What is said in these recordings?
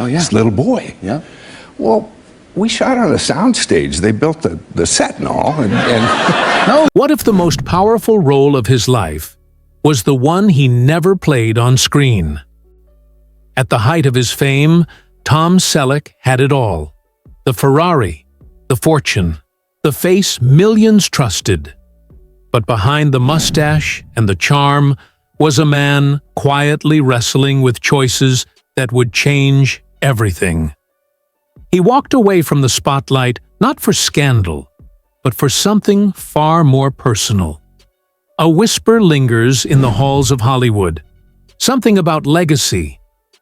Oh, yeah. This little boy. Yeah. Well, we shot on a soundstage. They built the set and all. No. What if the most powerful role of his life was the one he never played on screen? At the height of his fame, Tom Selleck had it all. The Ferrari, the fortune, the face millions trusted. But behind the mustache and the charm was a man quietly wrestling with choices that would change everything. He walked away from the spotlight not for scandal, but for something far more personal. A whisper lingers in the halls of Hollywood, something about legacy,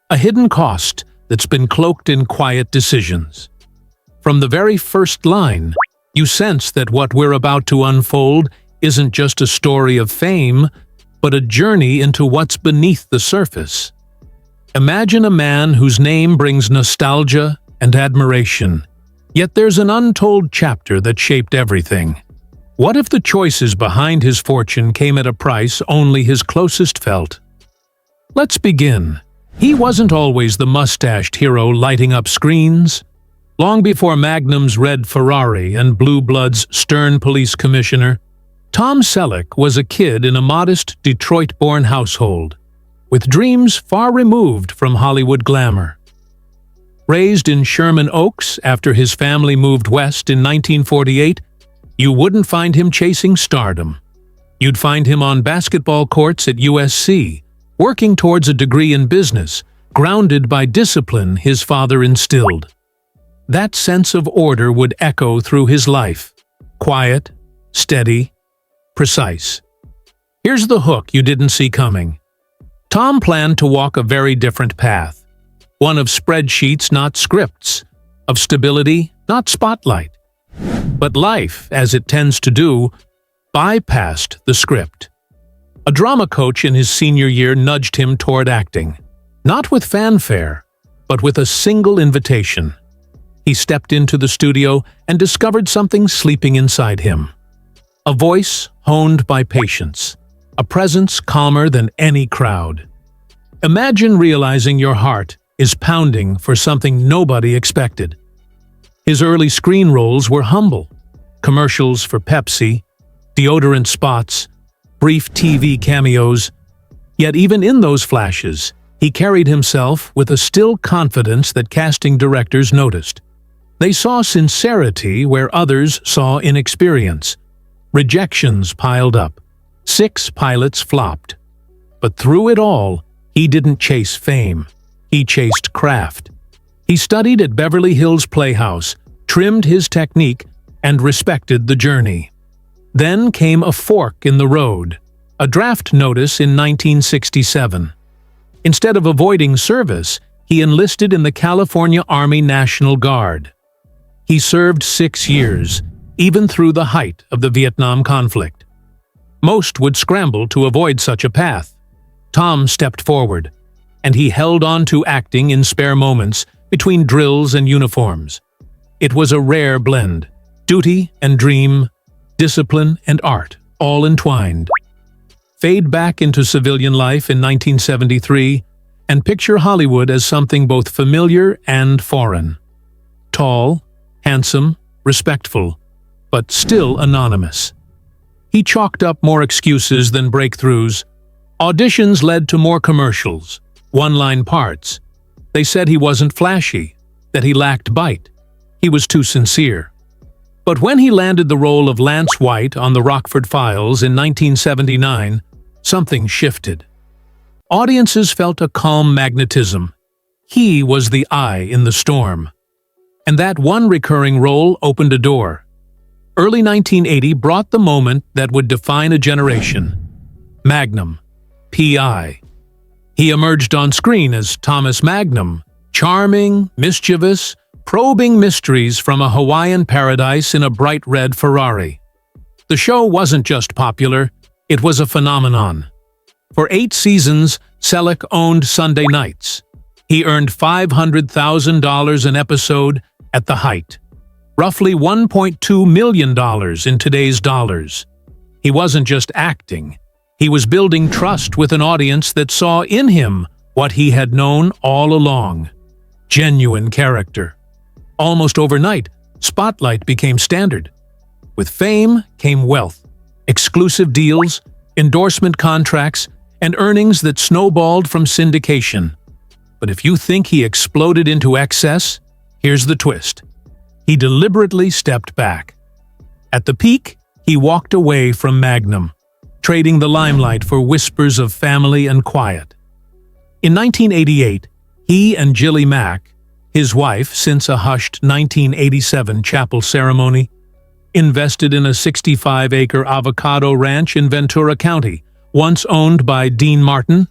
a hidden cost that's been cloaked in quiet decisions. From the very first line, you sense that what we're about to unfold isn't just a story of fame, but a journey into what's beneath the surface. Imagine a man whose name brings nostalgia and admiration, yet there's an untold chapter that shaped everything. What if the choices behind his fortune came at a price only his closest felt? Let's begin. He wasn't always the mustached hero lighting up screens. Long before Magnum's red Ferrari and Blue Blood's stern police commissioner, Tom Selleck was a kid in a modest Detroit-born household, with dreams far removed from Hollywood glamour. Raised in Sherman Oaks after his family moved west in 1948, you wouldn't find him chasing stardom. You'd find him on basketball courts at USC, working towards a degree in business, grounded by discipline his father instilled. That sense of order would echo through his life. Quiet, steady, precise. Here's the hook you didn't see coming. Tom planned to walk a very different path. One of spreadsheets, not scripts. Of stability, not spotlight. But life, as it tends to do, bypassed the script. A drama coach in his senior year nudged him toward acting. Not with fanfare, but with a single invitation. He stepped into the studio and discovered something sleeping inside him. A voice honed by patience. A presence calmer than any crowd. Imagine realizing your heart is pounding for something nobody expected. His early screen roles were humble. Commercials for Pepsi, deodorant spots, brief TV cameos. Yet even in those flashes, he carried himself with a still confidence that casting directors noticed. They saw sincerity where others saw inexperience. Rejections piled up. 6 pilots flopped. But through it all, he didn't chase fame. He chased craft. He studied at Beverly Hills Playhouse, trimmed his technique, and respected the journey. Then came a fork in the road, a draft notice in 1967. Instead of avoiding service, he enlisted in the California Army National Guard. He served 6 years, even through the height of the Vietnam conflict. Most would scramble to avoid such a path. Tom stepped forward, and he held on to acting in spare moments between drills and uniforms. It was a rare blend, duty and dream, discipline and art, all entwined. Fade back into civilian life in 1973 and picture Hollywood as something both familiar and foreign. Tall, handsome, respectful, but still anonymous. He chalked up more excuses than breakthroughs. Auditions led to more commercials, one-line parts. They said he wasn't flashy, that he lacked bite. He was too sincere. But when he landed the role of Lance White on the Rockford Files in 1979, something shifted. Audiences felt a calm magnetism. He was the eye in the storm. And that one recurring role opened a door. Early 1980 brought the moment that would define a generation. Magnum, P.I. He emerged on screen as Thomas Magnum, charming, mischievous, probing mysteries from a Hawaiian paradise in a bright red Ferrari. The show wasn't just popular, it was a phenomenon. For 8 seasons, Selleck owned Sunday nights. He earned $500,000 an episode at the height. Roughly $1.2 million in today's dollars. He wasn't just acting. He was building trust with an audience that saw in him what he had known all along. genuine character. Almost overnight, Spotlight became standard. With fame came wealth, exclusive deals, endorsement contracts, and earnings that snowballed from syndication. But if you think he exploded into excess, here's the twist. He deliberately stepped back. At the peak, he walked away from Magnum, trading the limelight for whispers of family and quiet. In 1988, he and Jilly Mack, his wife since a hushed 1987 chapel ceremony, invested in a 65-acre avocado ranch in Ventura County, once owned by Dean Martin.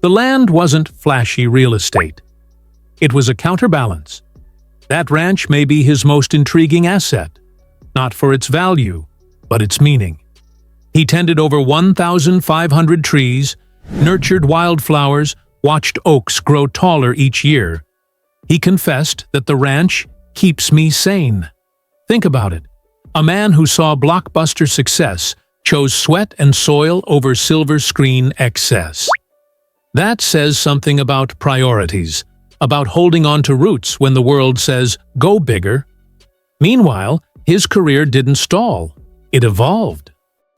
The land wasn't flashy real estate. It was a counterbalance. That ranch may be his most intriguing asset, not for its value, but its meaning. He tended over 1,500 trees, nurtured wildflowers, watched oaks grow taller each year. He confessed that the ranch keeps me sane. Think about it. A man who saw blockbuster success chose sweat and soil over silver screen excess. That says something about priorities, about holding on to roots when the world says, go bigger. Meanwhile, his career didn't stall. It evolved.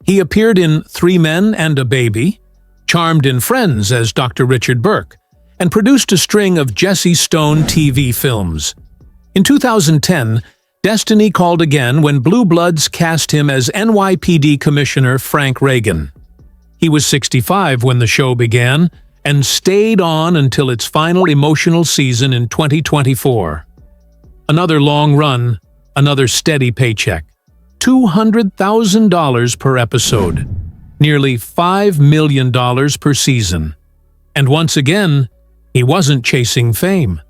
He appeared in 3 Men and a Baby, charmed in Friends as Dr. Richard Burke, and produced a string of Jesse Stone TV films. In 2010, destiny called again when Blue Bloods cast him as NYPD Commissioner Frank Reagan. He was 65 when the show began, and stayed on until its final emotional season in 2024. Another long run, another steady paycheck. $200,000 per episode. Nearly $5 million per season. And once again, he wasn't chasing fame.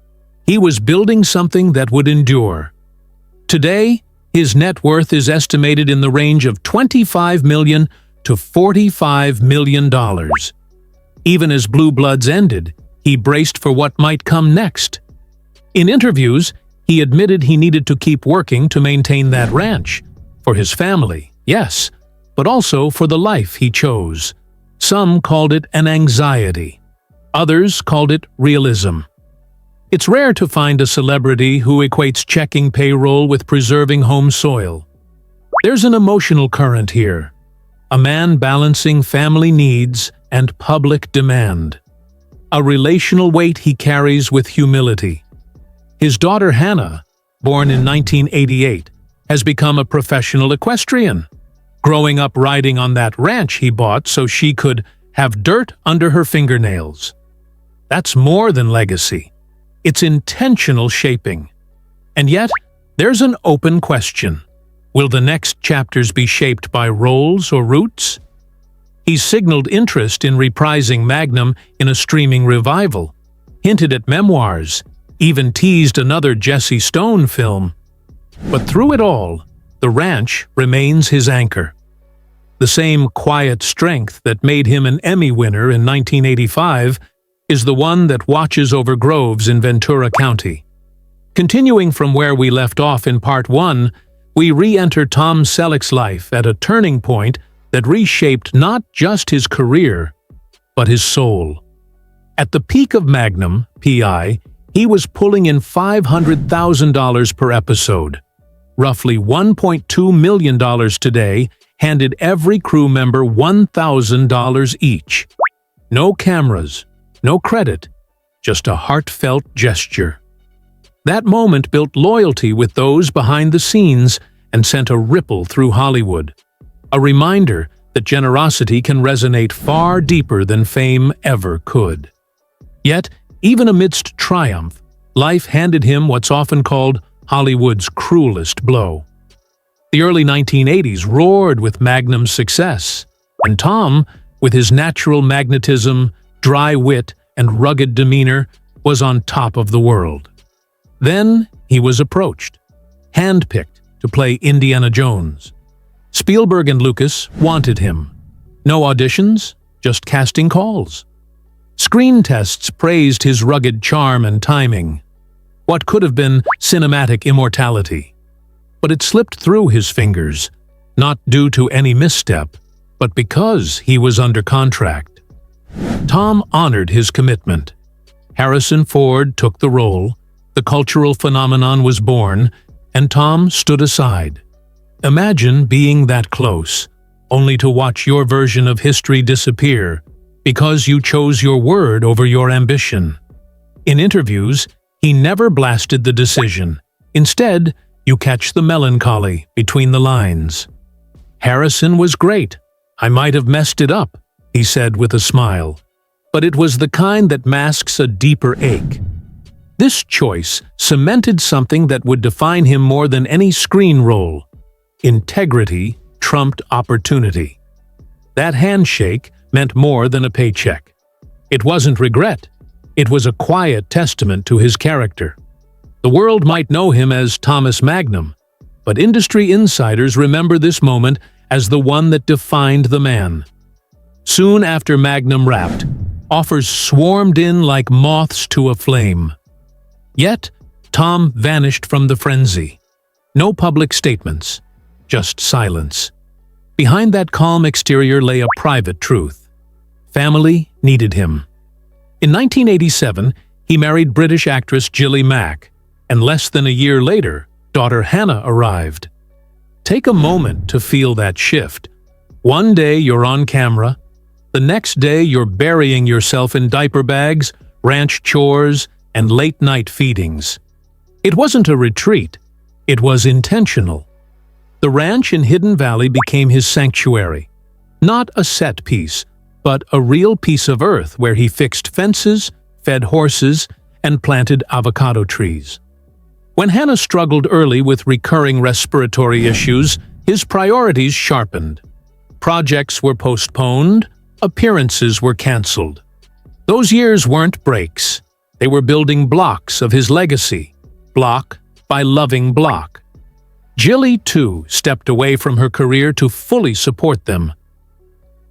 He was building something that would endure. Today, his net worth is estimated in the range of $25 million to $45 million. Even as Blue Bloods ended, he braced for what might come next. In interviews, he admitted he needed to keep working to maintain that ranch. For his family, yes, but also for the life he chose. Some called it an anxiety. Others called it realism. It's rare to find a celebrity who equates checking payroll with preserving home soil. There's an emotional current here. A man balancing family needs and public demand. A relational weight he carries with humility. His daughter Hannah, born in 1988, has become a professional equestrian, growing up riding on that ranch he bought so she could have dirt under her fingernails. That's more than legacy. It's intentional shaping. And yet, there's an open question. Will the next chapters be shaped by roles or roots? He's signaled interest in reprising Magnum in a streaming revival, hinted at memoirs, even teased another Jesse Stone film. But through it all, the ranch remains his anchor. The same quiet strength that made him an Emmy winner in 1985 is the one that watches over groves in Ventura County. Continuing from where we left off in Part 1, we re-enter Tom Selleck's life at a turning point that reshaped not just his career, but his soul. At the peak of Magnum, P.I., he was pulling in $500,000 per episode. Roughly $1.2 million today handed every crew member $1,000 each. No cameras, no credit, just a heartfelt gesture. That moment built loyalty with those behind the scenes and sent a ripple through Hollywood. A reminder that generosity can resonate far deeper than fame ever could. Yet, even amidst triumph, life handed him what's often called Hollywood's cruelest blow. The early 1980s roared with Magnum's success, and Tom, with his natural magnetism, dry wit, and rugged demeanor, was on top of the world. Then he was approached, handpicked to play Indiana Jones. Spielberg and Lucas wanted him. No auditions, just casting calls. Screen tests praised his rugged charm and timing. What could have been cinematic immortality. But it slipped through his fingers, not due to any misstep, but because he was under contract. Tom honored his commitment. Harrison Ford took the role, the cultural phenomenon was born, and Tom stood aside. Imagine being that close, only to watch your version of history disappear because you chose your word over your ambition. In interviews, he never blasted the decision. Instead, you catch the melancholy between the lines. "Harrison was great. I might have messed it up," he said with a smile. But it was the kind that masks a deeper ache. This choice cemented something that would define him more than any screen role. Integrity trumped opportunity. That handshake meant more than a paycheck. It wasn't regret. It was a quiet testament to his character. The world might know him as Thomas Magnum, but industry insiders remember this moment as the one that defined the man. Soon after Magnum wrapped, offers swarmed in like moths to a flame. Yet, Tom vanished from the frenzy. No public statements, just silence. Behind that calm exterior lay a private truth. Family needed him. In 1987, he married British actress Gilly Mack, and less than a year later, daughter Hannah arrived. Take a moment to feel that shift. One day you're on camera, the next day you're burying yourself in diaper bags, ranch chores, and late-night feedings. It wasn't a retreat, it was intentional. The ranch in Hidden Valley became his sanctuary. Not a set piece, but a real piece of earth where he fixed fences, fed horses, and planted avocado trees. When Hannah struggled early with recurring respiratory issues, his priorities sharpened. Projects were postponed, appearances were canceled. Those years weren't breaks. They were building blocks of his legacy, block by loving block. Gilly, too, stepped away from her career to fully support them.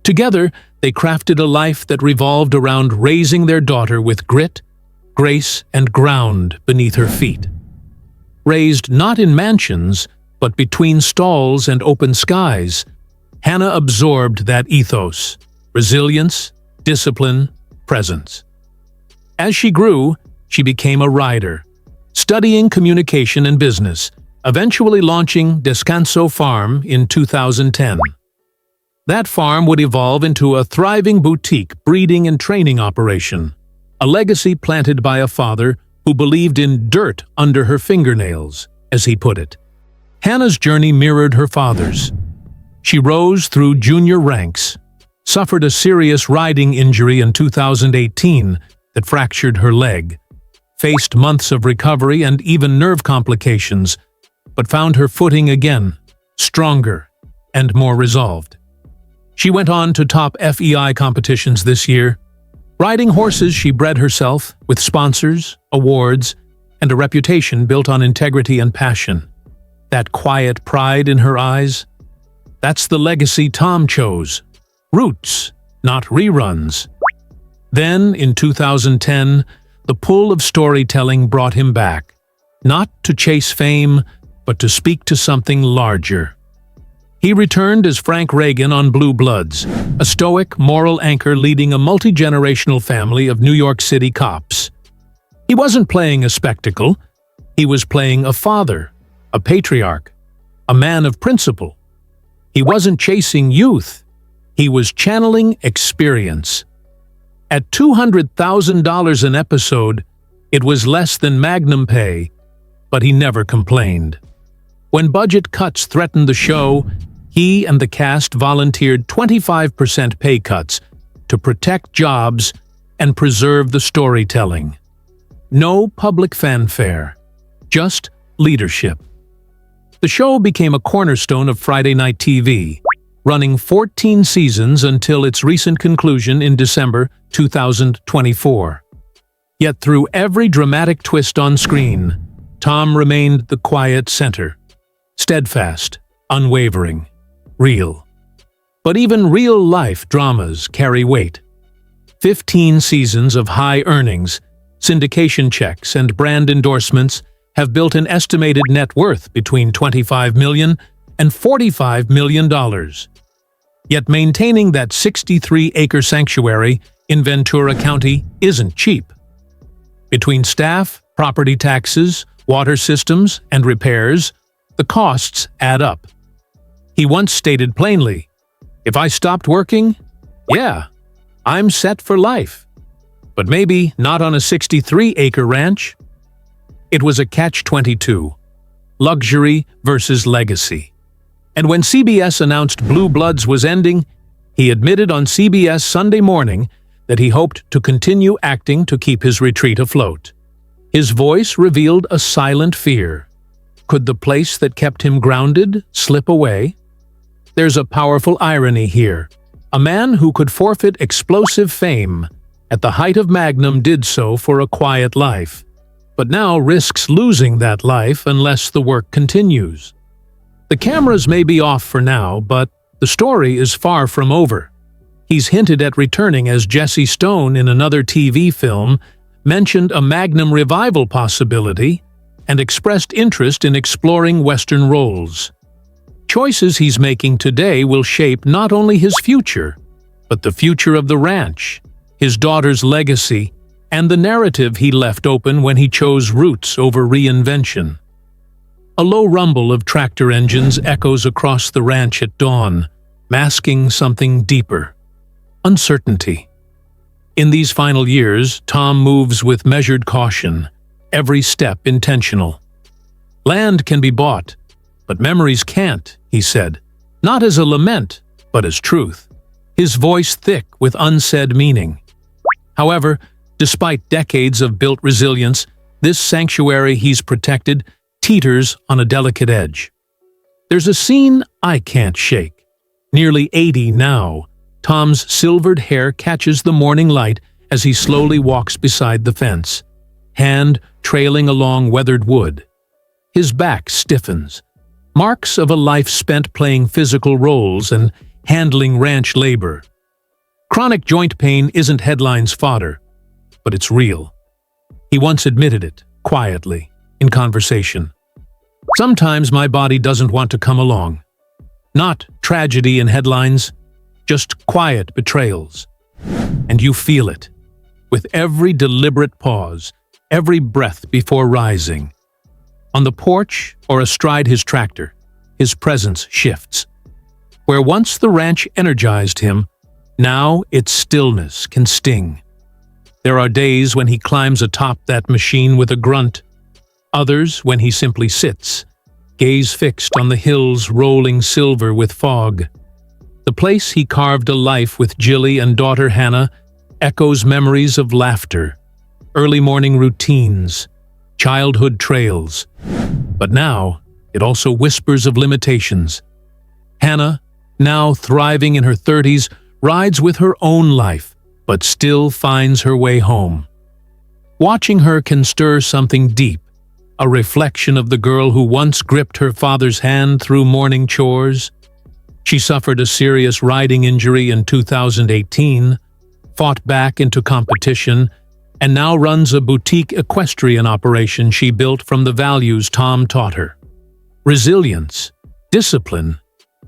Together, they crafted a life that revolved around raising their daughter with grit, grace, and ground beneath her feet. Raised not in mansions, but between stalls and open skies, Hannah absorbed that ethos: resilience, discipline, presence. As she grew, she became a writer, studying communication and business, eventually launching Descanso Farm in 2010. That farm would evolve into a thriving boutique breeding and training operation, a legacy planted by a father who believed in dirt under her fingernails, as he put it. Hannah's journey mirrored her father's. She rose through junior ranks, suffered a serious riding injury in 2018 that fractured her leg, faced months of recovery and even nerve complications, but found her footing again, stronger and more resolved. She went on to top FEI competitions this year. Riding horses she bred herself, with sponsors, awards, and a reputation built on integrity and passion. That quiet pride in her eyes, that's the legacy Tom chose. Roots, not reruns. Then, in 2010, the pull of storytelling brought him back, not to chase fame, but to speak to something larger. He returned as Frank Reagan on Blue Bloods, a stoic, moral anchor leading a multi-generational family of New York City cops. He wasn't playing a spectacle. He was playing a father, a patriarch, a man of principle. He wasn't chasing youth. He was channeling experience. At $200,000 an episode, it was less than Magnum pay, but he never complained. When budget cuts threatened the show, he and the cast volunteered 25% pay cuts to protect jobs and preserve the storytelling. No public fanfare, just leadership. The show became a cornerstone of Friday night TV, running 14 seasons until its recent conclusion in December 2024. Yet through every dramatic twist on screen, Tom remained the quiet center, steadfast, unwavering, real. But even real-life dramas carry weight. 15 seasons of high earnings, syndication checks, and brand endorsements have built an estimated net worth between $25 million and $45 million. Yet maintaining that 63-acre sanctuary in Ventura County isn't cheap. Between staff, Property taxes, water systems, and repairs, the costs add up. He once stated plainly, "If I stopped working, yeah, I'm set for life. But maybe not on a 63-acre ranch." It was a catch-22, luxury versus legacy. And when CBS announced Blue Bloods was ending, he admitted on CBS Sunday Morning that he hoped to continue acting to keep his retreat afloat. His voice revealed a silent fear. Could the place that kept him grounded slip away? There's a powerful irony here. A man who could forfeit explosive fame at the height of Magnum did so for a quiet life, but now risks losing that life unless the work continues. The cameras may be off for now, but the story is far from over. He's hinted at returning as Jesse Stone in another TV film, mentioned a Magnum revival possibility, and expressed interest in exploring Western roles. Choices he's making today will shape not only his future, but the future of the ranch, his daughter's legacy, and the narrative he left open when he chose roots over reinvention. A low rumble of tractor engines echoes across the ranch at dawn, masking something deeper: uncertainty. In these final years, Tom moves with measured caution, every step intentional. Land can be bought, but memories can't, he said, not as a lament, but as truth, his voice thick with unsaid meaning. However, despite decades of built resilience, this sanctuary he's protected teeters on a delicate edge. There's a scene I can't shake. Nearly 80 now, Tom's silvered hair catches the morning light as he slowly walks beside the fence, hand trailing along weathered wood. His back stiffens, marks of a life spent playing physical roles and handling ranch labor. Chronic joint pain isn't headlines fodder, but it's real. He once admitted it, quietly, in conversation. Sometimes my body doesn't want to come along. Not tragedy in headlines, just quiet betrayals. And you feel it, with every deliberate pause, every breath before rising. On the porch or astride his tractor, his presence shifts. Where once the ranch energized him, now its stillness can sting. There are days when he climbs atop that machine with a grunt, others when he simply sits, gaze fixed on the hills rolling silver with fog. The place he carved a life with Jilly and daughter Hannah echoes memories of laughter, early morning routines, childhood trails. But now, it also whispers of limitations. Hannah, now thriving in her 30s, rides with her own life, but still finds her way home. Watching her can stir something deep, a reflection of the girl who once gripped her father's hand through morning chores. She suffered a serious riding injury in 2018, fought back into competition, and now runs a boutique equestrian operation she built from the values Tom taught her: resilience, discipline,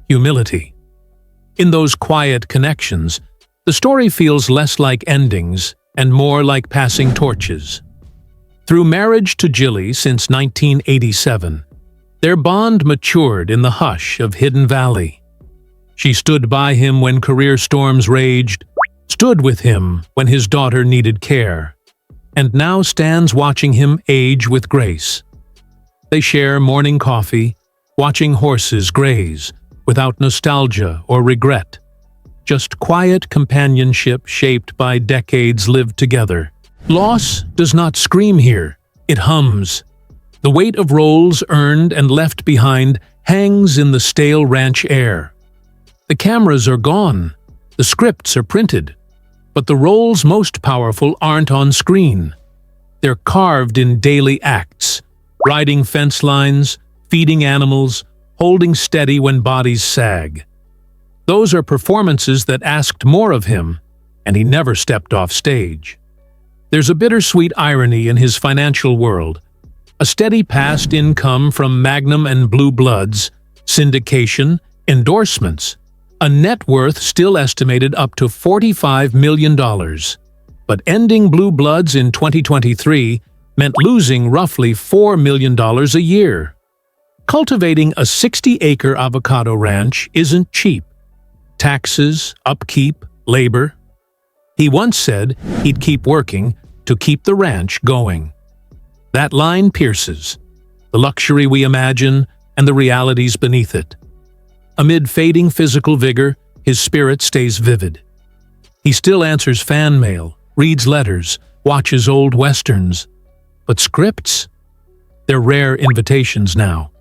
humility. In those quiet connections, the story feels less like endings and more like passing torches. Through marriage to Jilly since 1987, their bond matured in the hush of Hidden Valley. She stood by him when career storms raged, stood with him when his daughter needed care, and now stands watching him age with grace. They share morning coffee, watching horses graze, without nostalgia or regret. Just quiet companionship shaped by decades lived together. Loss does not scream here, it hums. The weight of roles earned and left behind hangs in the stale ranch air. The cameras are gone, the scripts are printed, but the roles most powerful aren't on screen. They're carved in daily acts, riding fence lines, feeding animals, holding steady when bodies sag. Those are performances that asked more of him, and he never stepped off stage. There's a bittersweet irony in his financial world. A steady past income from Magnum and Blue Bloods, syndication, endorsements, a net worth still estimated up to $45 million. But ending Blue Bloods in 2023 meant losing roughly $4 million a year. Cultivating a 60-acre avocado ranch isn't cheap. Taxes, upkeep, labor. He once said he'd keep working to keep the ranch going. That line pierces the luxury we imagine and the realities beneath it. Amid fading physical vigor, his spirit stays vivid. He still answers fan mail, reads letters, watches old westerns. But scripts? They're rare invitations now.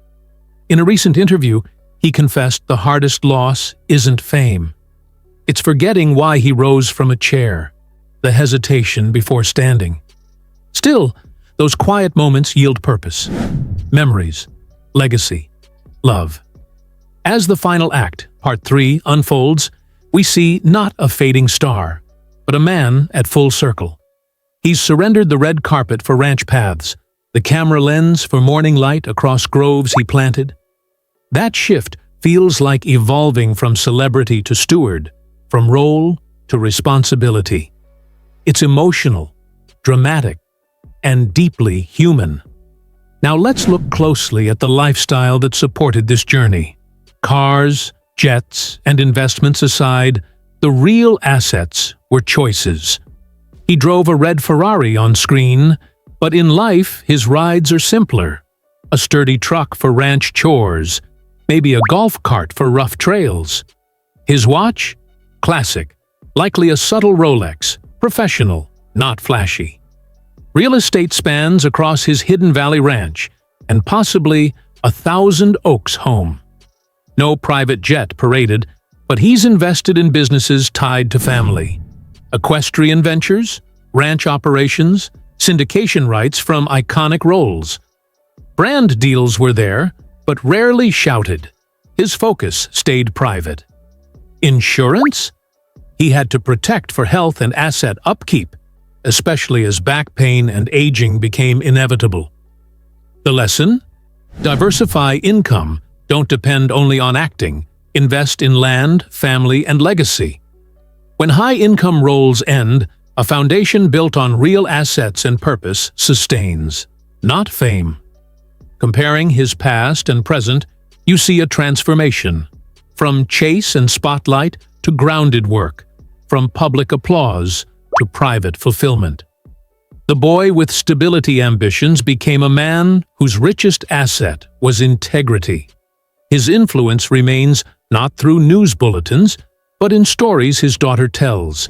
In a recent interview, he confessed the hardest loss isn't fame. It's forgetting why he rose from a chair, the hesitation before standing. Still, those quiet moments yield purpose, memories, legacy, love. As the final act, Part 3, unfolds, we see not a fading star, but a man at full circle. He's surrendered the red carpet for ranch paths, the camera lens for morning light across groves he planted. That shift feels like evolving from celebrity to steward, from role to responsibility. It's emotional, dramatic, and deeply human. Now let's look closely at the lifestyle that supported this journey. Cars, jets, and investments aside, the real assets were choices. He drove a red Ferrari on screen, but in life his rides are simpler. A sturdy truck for ranch chores, maybe a golf cart for rough trails. His watch? Classic, likely a subtle Rolex, professional, not flashy. Real estate spans across his Hidden Valley ranch, and possibly a Thousand Oaks home. No private jet paraded, but he's invested in businesses tied to family. Equestrian ventures, ranch operations, syndication rights from iconic roles. Brand deals were there, but rarely shouted. His focus stayed private. Insurance? He had to protect for health and asset upkeep, especially as back pain and aging became inevitable. The lesson? Diversify income, don't depend only on acting, invest in land, family, and legacy. When high-income roles end, a foundation built on real assets and purpose sustains, not fame. Comparing his past and present, you see a transformation. From chase and spotlight to grounded work, from public applause to private fulfillment. The boy with stability ambitions became a man whose richest asset was integrity. His influence remains not through news bulletins, but in stories his daughter tells,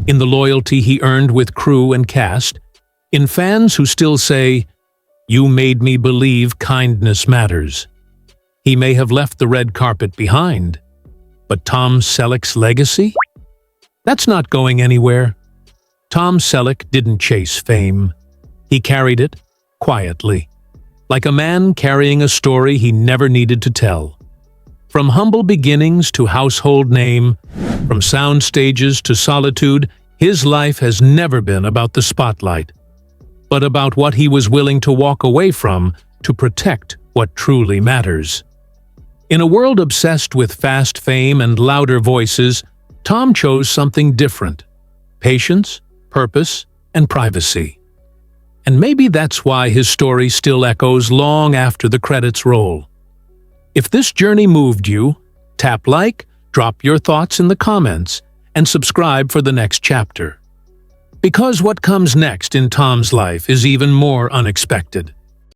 in the loyalty he earned with crew and cast, in fans who still say, "You made me believe kindness matters." He may have left the red carpet behind, but Tom Selleck's legacy? That's not going anywhere. Tom Selleck didn't chase fame. He carried it quietly, like a man carrying a story he never needed to tell. From humble beginnings to household name, from sound stages to solitude, his life has never been about the spotlight, but about what he was willing to walk away from to protect what truly matters. In a world obsessed with fast fame and louder voices, Tom chose something different: patience, purpose, and privacy. And maybe that's why his story still echoes long after the credits roll. If this journey moved you, tap like, drop your thoughts in the comments, and subscribe for the next chapter. Because what comes next in Tom's life is even more unexpected.